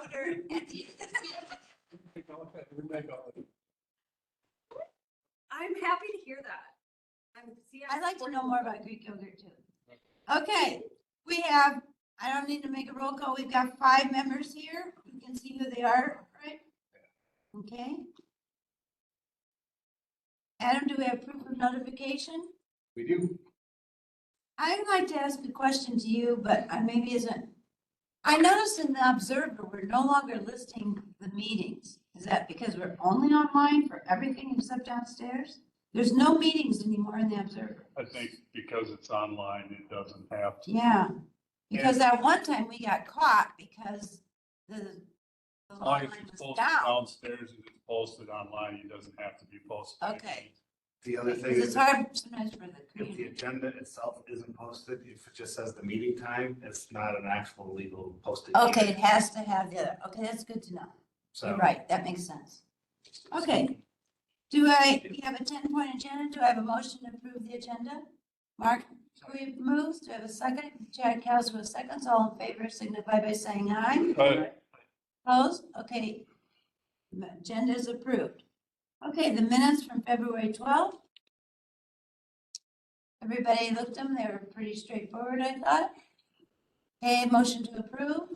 yogurt at the end of the meeting. I'm happy to hear that. I'd like to know more about Greek yogurt too. Okay, we have, I don't need to make a roll call. We've got 5 members here. You can see who they are, right? Okay. Adam, do we have proof of notification? We do. I'd like to ask a question to you, but I maybe isn't. I noticed in the Observer, we're no longer listing the meetings. Is that because we're only online for everything except downstairs? There's no meetings anymore in the Observer. I think because it's online, it doesn't have to. Yeah, because at one time we got caught because the As long as line it's was posted down. downstairs and it's posted online, it doesn't have to be posted. Okay. The other thing Because is, it's hard sometimes for the if the community. agenda itself isn't posted, if it just says the meeting time, it's not an actual legal posted. Okay, meeting. it has to have the other. Okay, that's good to know. You're So, right, that makes sense. Okay. Do you have a 10-point agenda? Do I have a motion to approve the agenda? Mark, we moves. Do I have a second? Chad Cowles with seconds. All in favor signify by saying aye. But Opposed? Okay. The agenda is approved. Okay, the minutes from February 12th. Everybody looked them. They were pretty straightforward, I thought. Okay, motion to approve.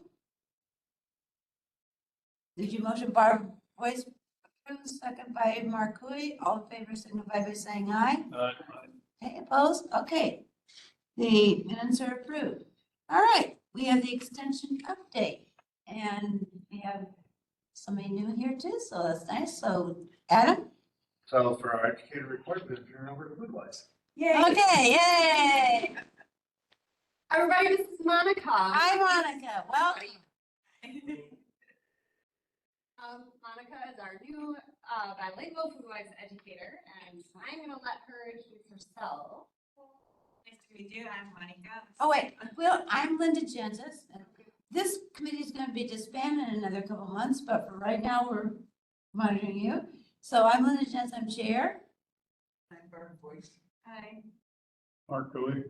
Did you motion Barb Voice approved, second by Mark Cooey? All in favor signify by saying aye. Okay, opposed? Okay. The minutes are approved. All right, we have the extension update. And we have somebody new here too, so that's nice. So Adam? so for our educator report, we're going to turn over to Woodwise. Yay. Okay, yay. Everybody, this is Monica. Hi, Monica. Welcome. Monica is our new bilingual food wise educator, and I'm gonna let her introduce herself. Nice to meet you. I'm Monica. Oh, wait. Well, I'm Linda Jensis. This committee is going to be disbanded in another couple months, but for right now, we're monitoring you. So I'm Linda Jensis. I'm chair. I'm Barb Voice. Hi. Mark Cooey.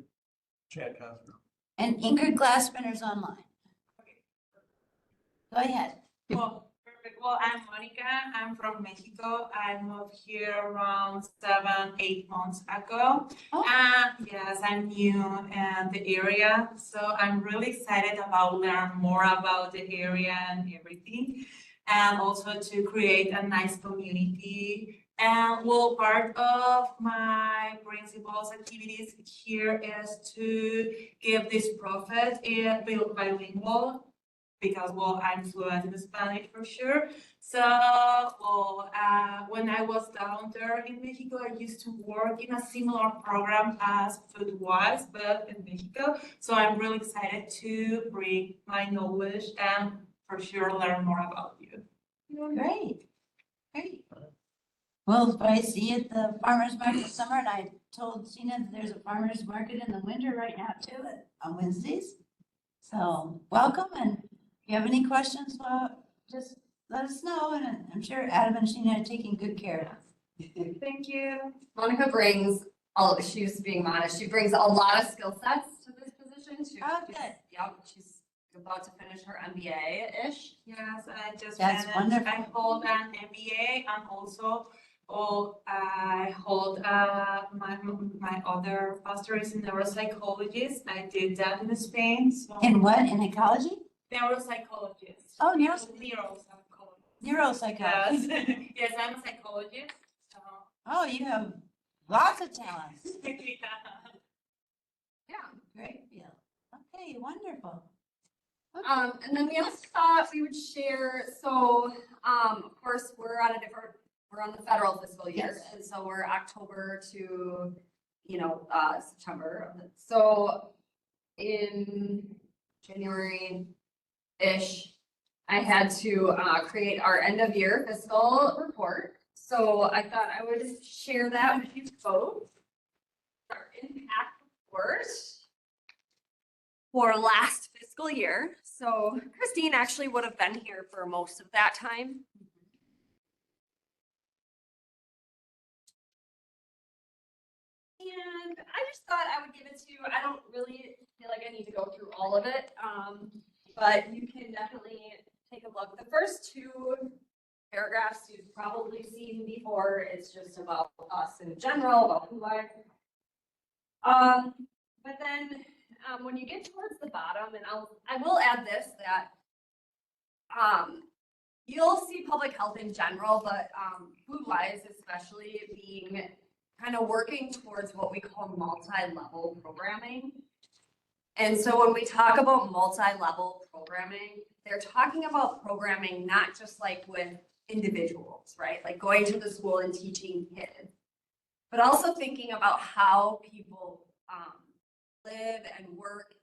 Chad Cosgrove. And Ingrid Glassspinner's online. Okay. Go ahead. Well, perfect. Well, I'm Monica. I'm from Mexico. I moved here around 7-8 months ago. Oh. And yes, I'm new in the area. So I'm really excited about learn more about the area and everything. And also to create a nice community. And well, part of my principal's activities here is to give this profit bilingual because, well, I'm fluent in Spanish for sure. So, well, when I was down there in Mexico, I used to work in a similar program as Food Was, but in Mexico. So I'm really excited to bring my knowledge and for sure learn more about you. Great. Great. Well, if I see you at the farmer's market this summer, and I told Gina that there's a farmer's market in the winter right now too, on Wednesdays. So welcome, and if you have any questions, just let us know, and I'm sure Adam and Sheena are taking good care of us. Thank you. Monica brings she was being modest. She brings a lot of skill sets to this position. Oh, good. Yep, she's about to finish her MBA-ish. Yes, I just That's finished. wonderful. I hold an MBA and also I hold my other master's in neuropsychologist. I did that in Spain. So In what, in ecology? neuropsychologist. Oh, Neuropsychologist. neuropsychology. Yes. Yes, I'm a psychologist. So Oh, you have lots of talents. yeah. Yeah. Great deal. Okay, wonderful. And then we also thought we would share, so, of course, we're on the federal fiscal year. Yes. And so we're October to, September. So in January-ish, I had to, create our end of year fiscal report. So I thought I would share that with you both. Our impact report for last fiscal year. So Christine actually would have been here for most of that time. And I just thought I would give it to you. I don't really feel like I need to go through all of it. But you can definitely take a look. The first two paragraphs you've probably seen before. It's just about us in general, about who but then when you get towards the bottom, and I will add this, that you'll see public health in general, but food-wise especially being kind of working towards what we call multi-level programming. And so when we talk about multi-level programming, they're talking about programming not just like with individuals, right? Like going to the school and teaching kids, but also thinking about how people live and work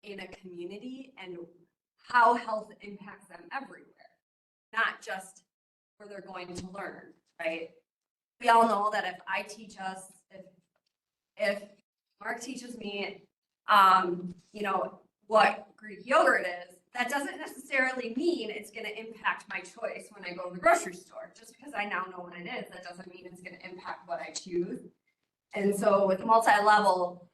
in a community and how health impacts them everywhere, not just where they're going to learn, right? We all know that if I teach us, if Mark teaches me, you know, what Greek yogurt is, that doesn't necessarily mean it's going to impact my choice when I go to the grocery store. Just because I now know what it is, that doesn't mean it's going to impact what I choose. And so with multi-level,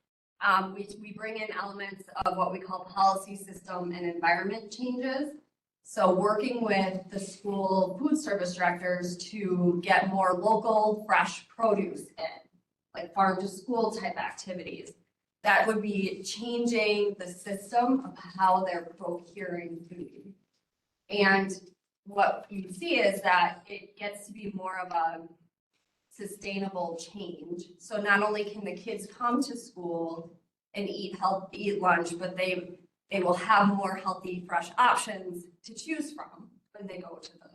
we bring in elements of what we call policy, system, and environment changes. So working with the school food service directors to get more local, fresh produce in, like farm to school type activities. That would be changing the system of how they're procuring food. And what you see is that it gets to be more of a sustainable change. So not only can the kids come to school and eat lunch, but they will have more healthy, fresh options to choose from when they go to the.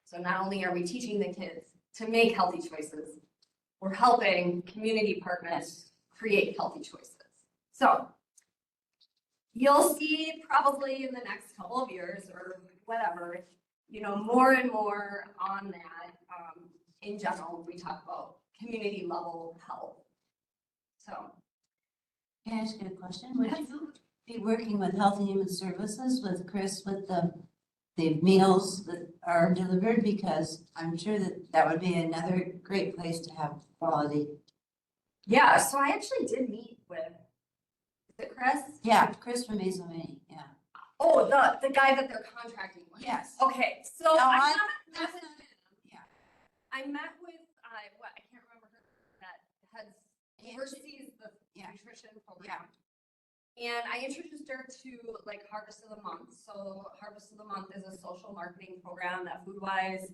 So not only are we teaching the kids to make healthy choices, we're helping community partners create healthy choices. So you'll see probably in the next couple of years or whatever, you know, more and more on that. In general, we talk about community level health. So. Can I ask you a question? Would you be working with Health and Human Services with Chris with the meals that are delivered? Because I'm sure that would be another great place to have quality. Yeah, so I actually did meet with, is it Chris? Yeah, Chris from Azomini, yeah. Oh, the guy that they're contracting with. Yes. Okay, so No, I that's not, yeah. I met with, I can't remember her, that oversees the nutrition program. And I introduced her to like Harvest of the Month. So Harvest of the Month is a social marketing program that Foodwise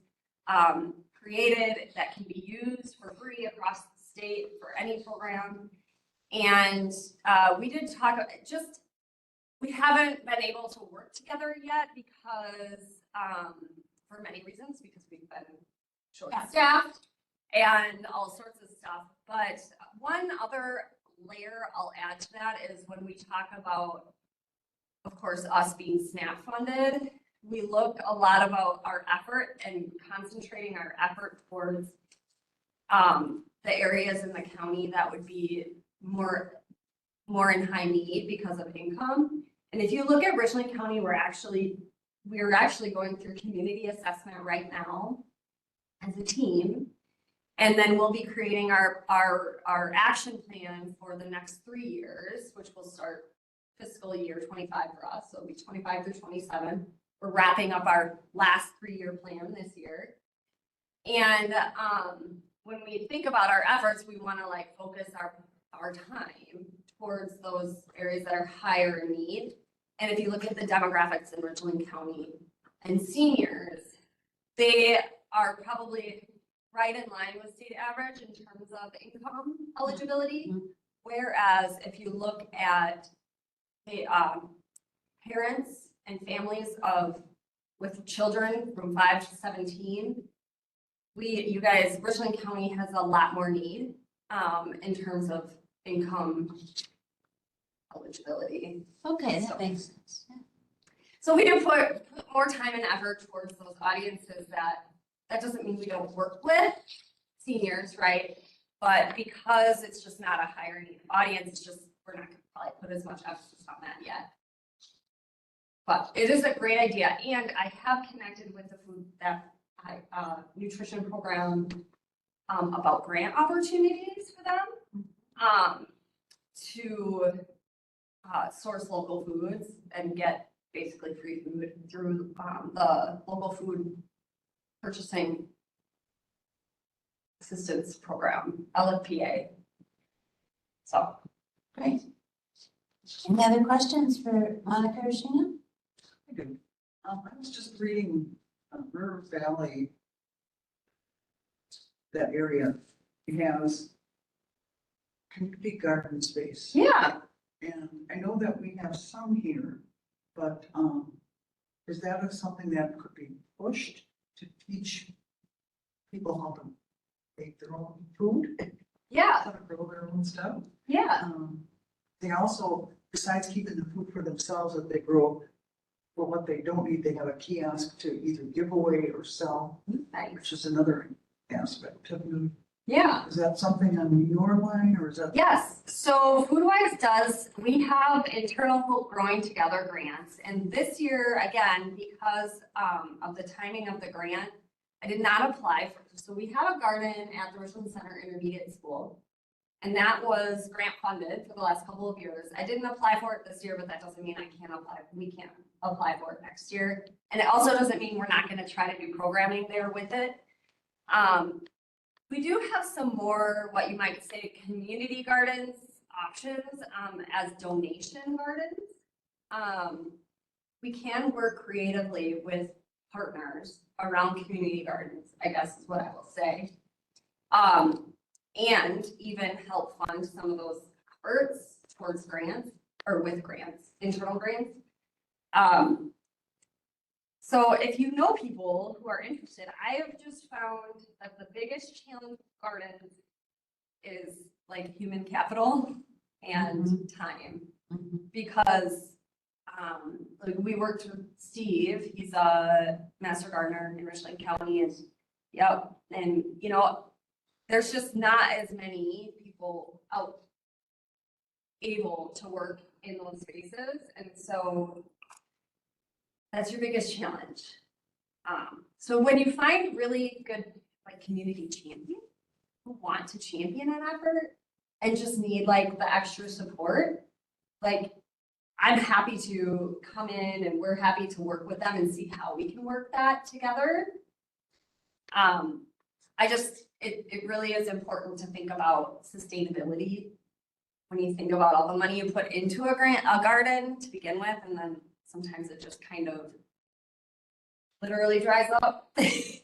created that can be used for free across the state for any program. And we did talk, we haven't been able to work together yet because, for many reasons, because we've been short-staffed and all sorts of stuff. But one other layer I'll add to that is when we talk about, of course, us being SNAP funded, we look a lot about our effort and concentrating our effort towards the areas in the county that would be more in high need because of income. And if you look at Richland County, we're actually going through community assessment right now as a team. And then we'll be creating our action plan for the next 3 years, which will start fiscal year 25 for us. So it'll be 25 through 27. We're wrapping up our last 3-year plan this year. And when we think about our efforts, we want to like focus our time towards those areas that are higher in need. And if you look at the demographics in Richland County and seniors, they are probably right in line with state average in terms of income eligibility. Mm-hmm. Whereas if you look at the parents and families with children from 5 to 17, Richland County has a lot more need in terms of income eligibility. Okay, that makes sense. Yeah. So we do put more time and effort towards those audiences that doesn't mean we don't work with seniors, right? But because it's just not a higher need audience, it's just, we're not gonna probably put as much emphasis on that yet. But it is a great idea. And I have connected with the nutrition program about grant opportunities for them to source local foods and get basically free food through, the local food purchasing assistance program, LFPA. So. Great. Any other questions for Monica or Sheena? I do. I was just reading River Valley, that area has community garden space. Yeah, And I know that we have some here, but is that something that could be pushed to teach people how to make their own food, yeah, how to grow their own stuff? yeah, They also, besides keeping the food for themselves that they grow, for what they don't eat, they have a kiosk to either give away or sell, nice, which is another aspect of it. yeah. Is that something on your line or is that? Yes, so FoodWise does, we have internal Growing Together grants. And this year, again, because of the timing of the grant, I did not apply for, so we had a garden at the Richland Center Intermediate School. And that was grant funded for the last couple of years. I didn't apply for it this year, but that doesn't mean I can't apply, we can't apply for it next year. And it also doesn't mean we're not gonna try to do programming there with it. We do have some more, what you might say, community gardens options as donation gardens. We can work creatively with partners around community gardens, I guess is what I will say. And even help fund some of those efforts towards grants or with grants, internal grants. So if you know people who are interested, I have just found that the biggest challenge with gardens is like human capital and time. Because like we worked with Steve, he's a master gardener in Richland County, and yep, and you know, there's just not as many people out able to work in those spaces, and so that's your biggest challenge. So when you find really good like community champions who want to champion an effort and just need like the extra support, like I'm happy to come in and we're happy to work with them and see how we can work that together. It really is important to think about sustainability when you think about all the money you put into a garden to begin with, and then sometimes it just kind of literally dries up. If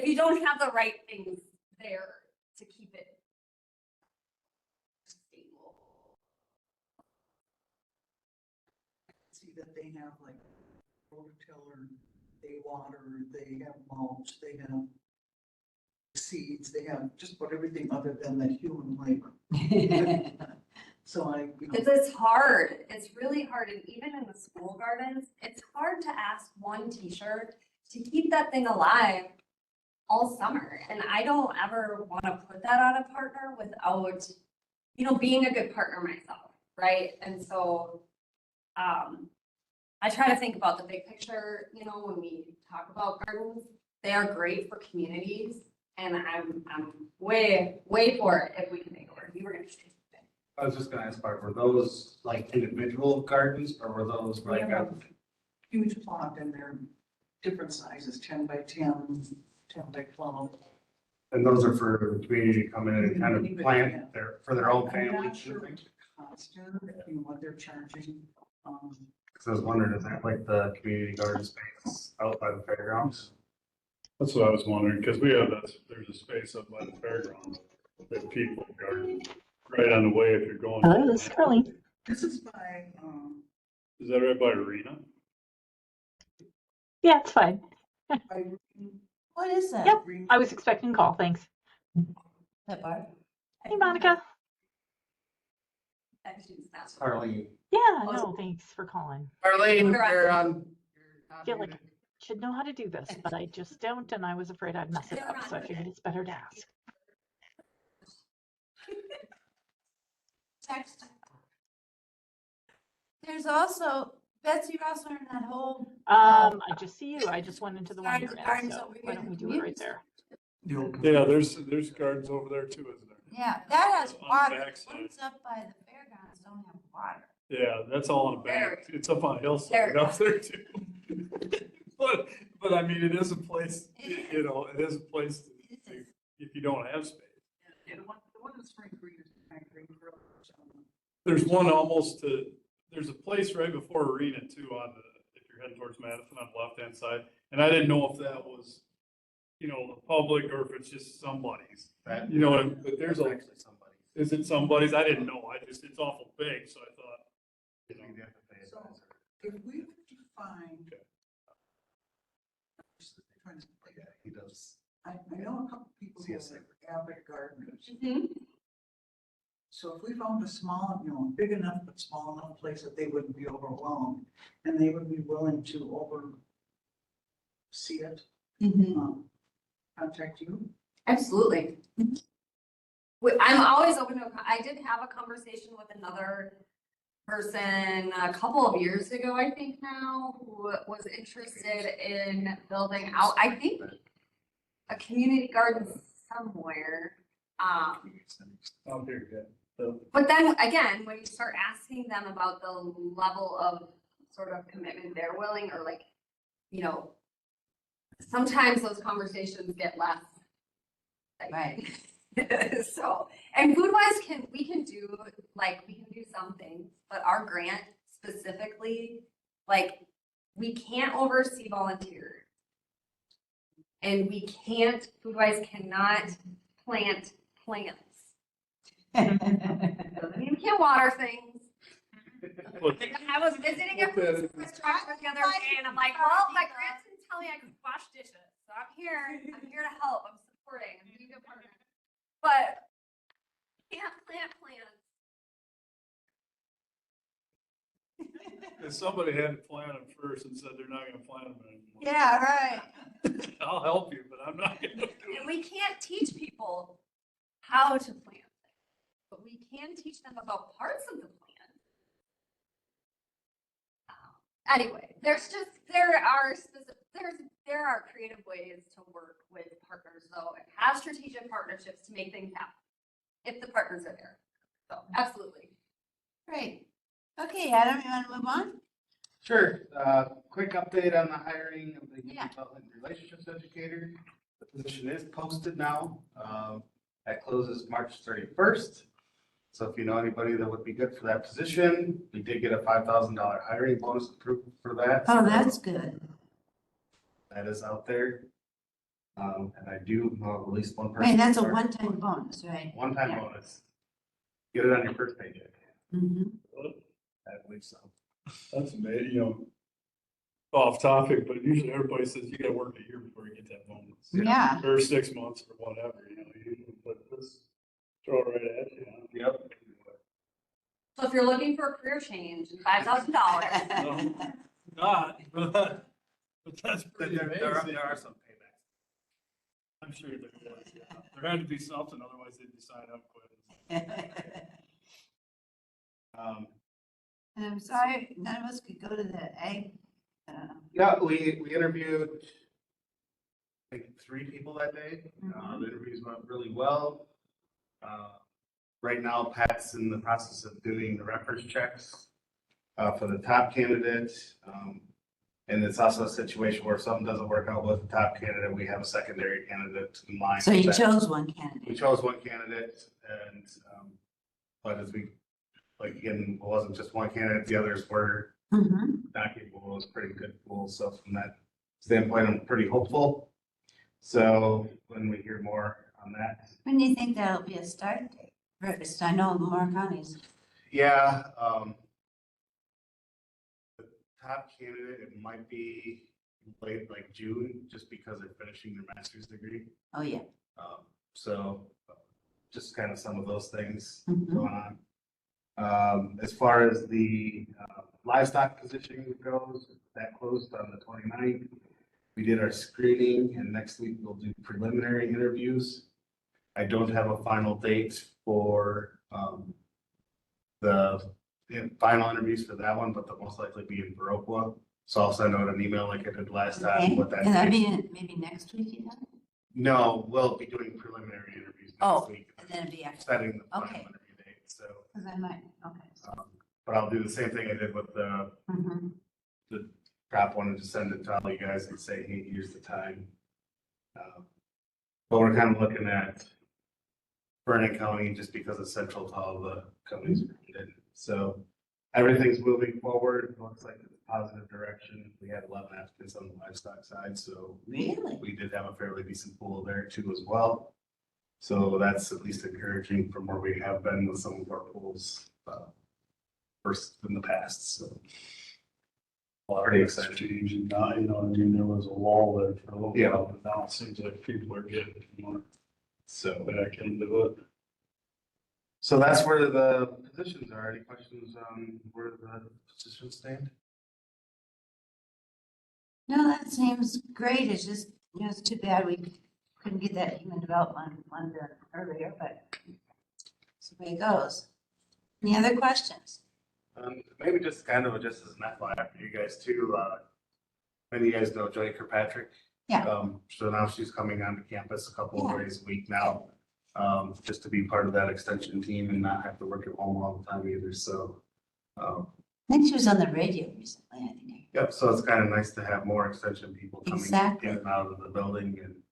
you don't have the right things there to keep it sustainable. See that they have like rototiller, they water, they have mulch, they have seeds, they have just about everything other than the human labor. So It's hard. It's really hard. And even in the school gardens, it's hard to ask one teacher to keep that thing alive all summer. And I don't ever want to put that on a partner without, you know, being a good partner myself, right? And so I try to think about the big picture, you know, when we talk about gardens. They are great for communities, and I'm way for it if we can make it work. You were gonna say. I was just gonna ask, Barb, were those like individual gardens or were those like a huge plot and they're different sizes, 10 by 10, 10 by 12. and those are for the community to come in and kind of plant their, for their own I'm family? not sure what the cost is, you know, what they're charging. Cause I was wondering, is that like the community garden space out by the fairgrounds? That's what I was wondering, because we have there's a space up by the fairground that people garden right on the way if you're going. Hello, this is Curly. This is by, Is that right by Arena? Yeah, it's fine. by What is that? Yep. I was expecting a call, thanks. That Barb? Hey, Monica. Harley. Yeah, no, thanks for calling. Arlene, you're on. I feel like I should know how to do this, but I just don't, and I was afraid I'd mess it up, so I figured it's better to ask. Text. There's also, Betsy, you're also in that whole. I just see you. I just went into the one you're in, Gardens so over why here don't in we the do it right community there? Yeah, there's gardens over there too, isn't there? Yeah, that has On the water. backside. Ones up by the fairgrounds don't have water. Yeah, that's all on a bank. It's up on a hillside There. up there too. But I mean, it is a place, you know, it is a place to, if you don't have space. Yeah, the one in Spring Green is kind of green for us. There's one almost to, there's a place right before Arena too on the, if you're heading towards Madison on the left-hand side. And I didn't know if that was, you know, the public or if it's just somebody's. That- You know, but there's That's a, actually somebody. is it somebody's? I didn't know. I just, it's awful big, so I thought, you know. You'd have to pay a So- advisor. If we find. Okay. Trying to- Yeah, he does. I know a couple people who CSA. are avid gardeners. Mhm. So if we found a small, you know, big enough but small enough place that they wouldn't be overwhelmed, and they would be willing to oversee it, contact you. Absolutely. I'm always open to, I did have a conversation with another person a couple of years ago, I think now, who was interested in building out, I think, a community garden somewhere. Oh, here, yeah. So, But then again, when you start asking them about the level of sort of commitment they're willing, or like, you know, sometimes those conversations get less. Right. So, and food wise we can do some things, but our grant specifically, like, we can't oversee volunteers. And we can't, food wise cannot plant plants. Doesn't mean we can't water things. Look, I was visiting a food service director the other day and I'm like, well, my grants didn't tell me I could wash dishes. So I'm here to help, I'm supporting, I'm being a good partner. But can't plant plants. if somebody had to plant them first and said they're not gonna plant them anymore. Yeah, right. I'll help you, but I'm not gonna do And it. we can't teach people how to plant things, but we can teach them about parts of the plant. Anyway, there are creative ways to work with partners though, and have strategic partnerships to make things happen, if the partners are there. So absolutely. Great. Okay, Adam, you want to move on? Sure, quick update on the hiring of the Youth Yeah. Development Relationships Educator. The position is posted now. That closes March 31st. So if you know anybody that would be good for that position, we did get a $5,000 hiring bonus approved for that. Oh, that's good. That is out there. And I do know at least one person. Right, that's a one-time bonus, right? One-time Yeah. bonus. Get it on your first paycheck. Mm-hmm. I believe so. That's amazing, you know, off topic, but usually everybody says you gotta work a year before you get that bonus. Yeah. Or 6 months or whatever, you know, but this, throw it right at you. Yep. So if you're looking for a career change, $5,000. No, not, but that's pretty There amazing. are some paybacks. I'm sure there was, yeah. There had to be something, otherwise they'd be signed up quick. And I'm sorry, none of us could go to the egg. Yeah, we interviewed, I think, 3 people that day. The interviews went really well. Right now, Pat's in the process of doing the reference checks for the top candidate. And it's also a situation where if something doesn't work out with the top candidate, we have a secondary candidate in line. So you That- chose one We candidate. chose one candidate and, but as we, like, again, it wasn't just one candidate, the others were Mm-hmm. not capable, it was pretty good pool, so from that standpoint, I'm pretty hopeful. So when we hear more on that, When do you think that'll be a start date? First, I know more counties. yeah, the top candidate, it might be late, like June, just because they're finishing their master's degree. Oh, yeah. So just kind of some of those things Mhm. going on. As far as the livestock position goes, that closed on the 29th. We did our screening and next week we'll do preliminary interviews. I don't have a final date for the final interviews for that one, but they'll most likely be in Viroqua. So I'll send out an email like I did last time Okay, with that. and that'd date. be maybe next week, you know? No, we'll be doing preliminary interviews Oh, next week. and then it'd be after, Setting the final Okay. interview date, so. because I might, okay. But But I'll do the same thing I did with the prop one and just send it to all you guys and say, hey, here's the time. But we're kind of looking at Vernon County just because it's central to all the counties around it. So everything's moving forward. Looks like it's a positive direction. We had 11 applicants on the livestock side, so Really? we did have a fairly decent pool there too as well. So that's at least encouraging from where we have been with some of our pools first in the past. So pretty excited. Changing now, you know, I mean, there was a wall there for a little Yeah. while, but now it seems like people are getting more So back into it. so that's where the positions are. Any questions on where the positions stand? No, that seems great. It's just, you know, it's too bad we couldn't get that human development one done earlier, but that's the way it goes. Any other questions? Maybe just kind of just as an FYI for you guys too, many of you guys know Joy Kirkpatrick. Yeah. So now she's coming onto campus a couple Yeah. of days a week now, just to be part of that extension team and not have to work at home all the time either, so. I think she was on the radio recently, I think. Yep, so it's kind of nice to have more extension people coming Exactly. in and out of the building and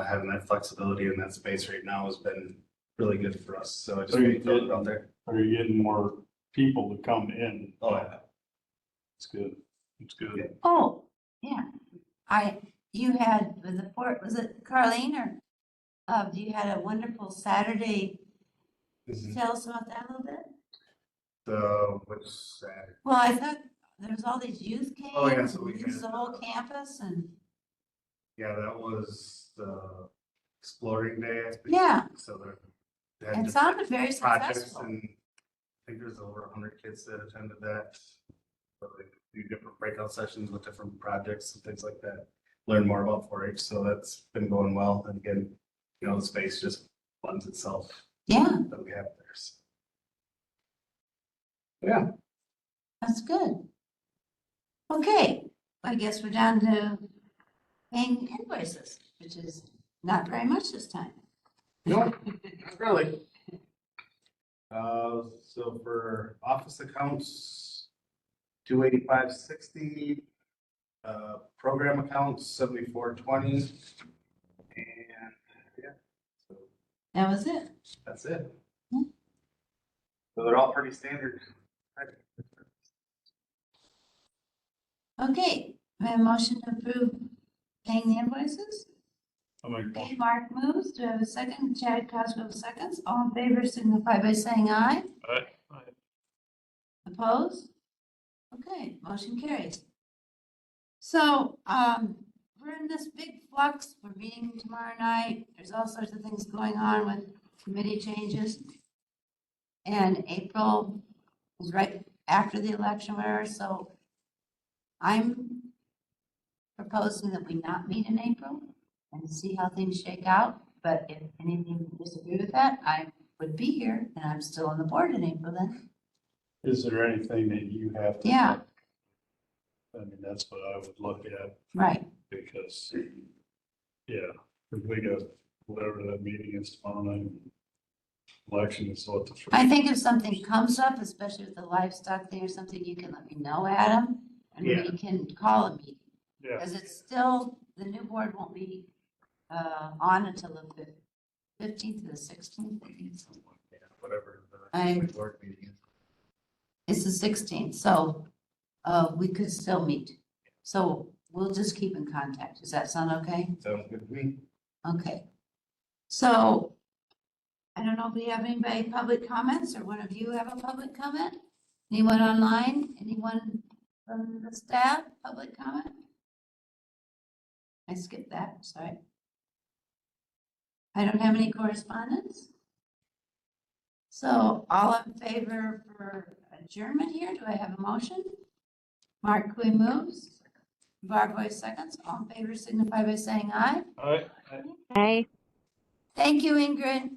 having that flexibility in that space right now has been really good for us, so I just So you want to throw it get- out there. Are you getting more people to come in? Oh, yeah. It's good. It's good. Oh, yeah. You had, was it Carlene or, you had a wonderful Saturday. Mhm. Tell us about that a little bit. The, which Saturday? Well, I thought there was all these youth Oh, yeah, camps so we and used had, the whole campus and, Yeah, that was the exploring day. I think. yeah, So they had it different sounded very projects successful. and I think there's over 100 kids that attended that. So they do different breakout sessions with different projects and things like that. Learn more about 4-H, so that's been going well. And again, you know, the space just lends itself Yeah, that we have there. So. Yeah. that's good. Okay, I guess we're down to paying invoices, which is not very much this time. No, not really. So for office accounts, 285.60, program accounts, 74.20. And yeah, so That was it. that's it. Hmm. So they're all pretty standard. Okay, we have a motion to approve paying the invoices. I mean, Okay, Mark moves. Do I have a second? Chad Cosgrove seconds. All in favor signify by saying aye. Opposed? Okay, motion carries. So, we're in this big flux. We're meeting tomorrow night. There's all sorts of things going on with committee changes. And April is right after the election, whatever, so I'm proposing that we not meet in April and see how things shake out. But if anything disagree with that, I would be here and I'm still on the board in April then. is there anything that you have to? Yeah. I mean, that's what I would look at Right. because, yeah, if we got whatever that meeting is tomorrow night. Election is what the. I think if something comes up, especially with the livestock thing or something, you can let me know, Adam, and Yeah. we can call a meeting. Yeah, Because it's still, the new board won't be on until the 15th to the 16th. I think. Yeah, whatever I- the board meeting is. It's the 16th, so we could still meet. So we'll just keep in contact. Does that sound okay? Sounds good to me. Okay. So I don't know if we have anybody public comments or one of you have a public comment? Anyone online? Anyone from the staff, public comment? I skipped that, sorry. I don't have any correspondence. So all in favor for adjournment here? Do I have a motion? Mark Kui moves. Barb Voice seconds. All in favor signify by saying aye. all right. Hey. Thank you, Ingrid.